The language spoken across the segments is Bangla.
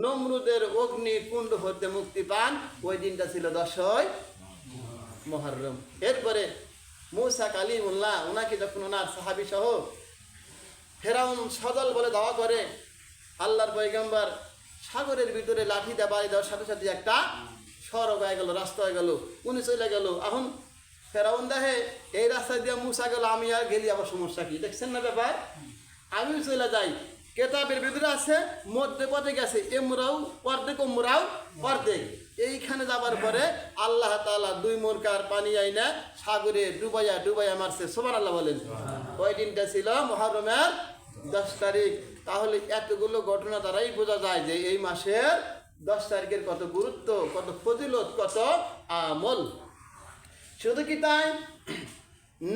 নমরুদের অগ্নি কুণ্ড হতে মুক্তি পান, ওই দিনটা ছিল 10ই মুহররম। এরপরে মূসা কালিমুল্লাহ ওনাকে যখন ওনার সাহাবী সহ ফেরাউন সদল বলে দাওয়া করে, আল্লাহর পয়গম্বর সাগরের ভিতরে লাঠি দিয়ে বাড়ি দেওয়ার সাথে সাথে একটা সড়ক হয়ে গেল, রাস্তা হয়ে গেল, উনি চলে গেল। এখন ফেরাউন দেখে এই রাস্তা দিয়ে মূসা গেল, আমি আর গেলি আবার সমস্যা কি, দেখছেন না ব্যাপার, আমিও চলে যাই। কেতাবের ভিতরে আছে মধ্যে পথে গেছে, এমরাও অর্ধেক ওমরাও অর্ধেক। এইখানে যাবার পরে আল্লাহ তাআলা 2 মোরকার পানি আইনা সাগরে ডুবাইয়া মারছে, সুবহানাল্লাহ বলেন। ওই দিনটা ছিল মুহররমের 10 তারিখ। তাহলে এতগুলো ঘটনা দ্বারাই বোঝা যায় যে এই মাসের 10 তারিখের কত গুরুত্ব, কত ফজিলত, কত আমল। শুধু কি তাই,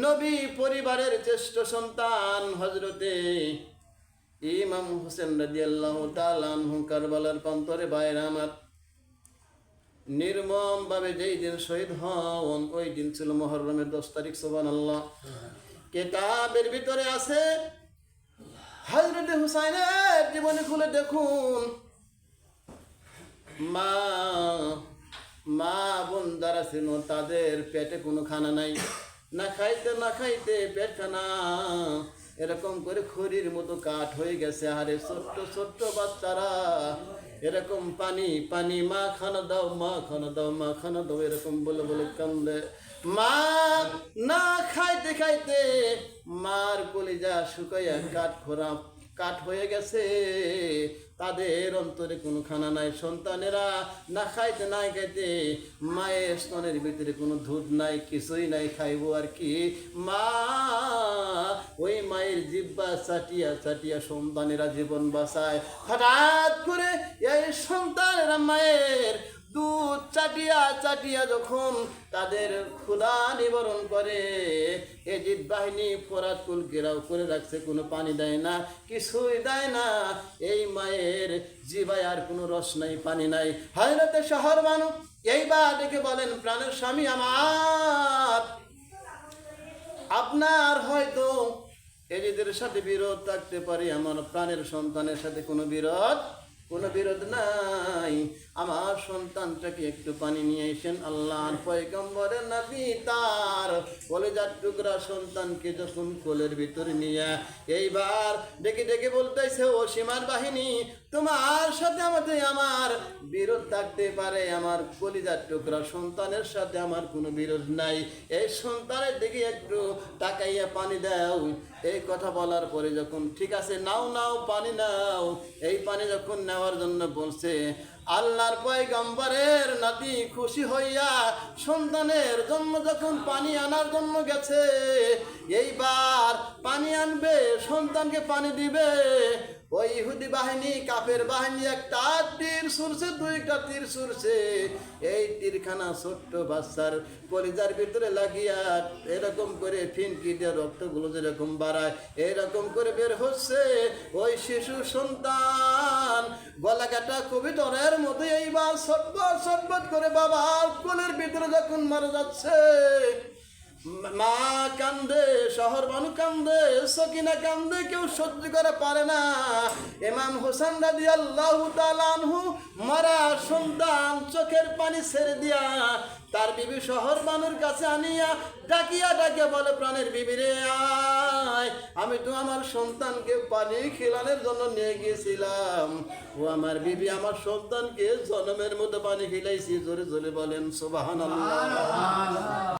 নবী পরিবারের জ্যেষ্ঠ সন্তান হযরতে ইমাম হোসেন রাদিয়াল্লাহু তাআলা আনহু কারবালার প্রান্তরে বাইরে আমার নির্মমভাবে যেই দিন শহীদ হন, ওই দিন ছিল মুহররমের 10 তারিখ। সুবহানাল্লাহ। কিতাবের ভিতরে আছে হযরতে হুসাইনের জীবনী খুলে দেখুন, মা বোন যারা ছিল তাদের পেটে কোনো খানা নাই, না খাইতে পেট খানা এরকম করে খড়ির মতো কাঠ হয়ে গেছে। আরে ছোট্ট ছোট্ট বাচ্চারা এরকম পানি মা খানা দাও, মা খানা দাও, মা খানা দাও এরকম বলে বলে কান্দে। মা না খাইতে মার কলিজা শুকাইয়া কাঠ হয়ে গেছে, তাদের অন্তরে কোনো খানা নাই। সন্তানেরা না খাইতে মায়ের স্তনের ভিতরে কোনো দুধ নাই, কিছুই নাই, খাইবো আর কি। মা ওই মায়ের জিহ্বা চাটিয়া সন্তানেরা জীবন বাঁচায়। হঠাৎ করে এই সন্তানেরা মায়ের দুধ চাটিয়া যখন তাদের ক্ষুধা নিবারণ করে, এজিদ বাহিনী ফোরাত কুল ঘেরাও করে রাখছে, কোনো পানি দেয় না, কিছুই দেয় না। এই মায়ের জিভায় আর কোনো রস নাই, পানি নাই। হযরতে শহর বানু এইবার দেখে বলেন, প্রাণের স্বামী আমার, আপনার হয়তো এজিদের সাথে বিরোধ থাকতে পারে, আমার প্রাণের সন্তানের সাথে কোনো বিরোধ নাই। আমার সন্তানটাকে একটু পানি নিয়ে এসেন। আল্লাহর পয়গম্বরের নবী তার কলেজার টুকরা সন্তানকে যখন কোলের ভিতরে নিয়ে এইবার ডেকে বলতেছে, ও সীমার বাহিনী, তোমার সাথে আমার বিরোধ থাকতে পারে, আমার কলিজার টুকরা সন্তানের সাথে আমার কোনো বিরোধ নাই, এই সন্তানের দিকে একটু তাকাইয়া পানি দাও। এই কথা বলার পরে যখন ঠিক আছে নাও পানি নাও, এই পানি যখন নেওয়ার জন্য বলছে, আল্লাহর পয়গম্বরের নাতি খুশি হইয়া সন্তানের জন্য যখন পানি আনার জন্য গেছে, এইবার পানি আনবে, সন্তানকে পানি দিবে, ওই ইহুদি বাহিনী, কাফের বাহিনী একটা তীর ছুড়ছে, 2টা তীর ছুড়ছে। এই তীরখানা ছোট্ট বাচ্চার কলিজার ভিতরে লাগিয়া এরকম করে ফিনকি দিয়ে রক্তগুলো যেরকম বাড়ায় এরকম করে বের হচ্ছে। ওই শিশু সন্তান গলা কাটা কবিতরের মতো এইবার ছটফট করে বাবার কোলের ভিতরে যখন মারা যাচ্ছে, মা কান্দে, শহর বানু কান্দে, সকিনা কান্দে, কেউ সহ্য করে পারে না। ইমাম হোসেন রাদিয়াল্লাহু তাআলা আনহু মারা সন্তান চোখের পানি ছেড়ে দিয়া তার বিবি শহর বানুর কাছে আনিয়া ডাকিয়া বলে, প্রাণের বিবি রে আয়, আমি তো আমার সন্তানকে পানি খিলানোর জন্য নিয়ে গিয়েছিলাম, ও আমার বিবি আমার সন্তানকে জনমের মধ্যে পানি খিলাইছি। জোরে জোরে বলেন সুবহানাল্লাহ।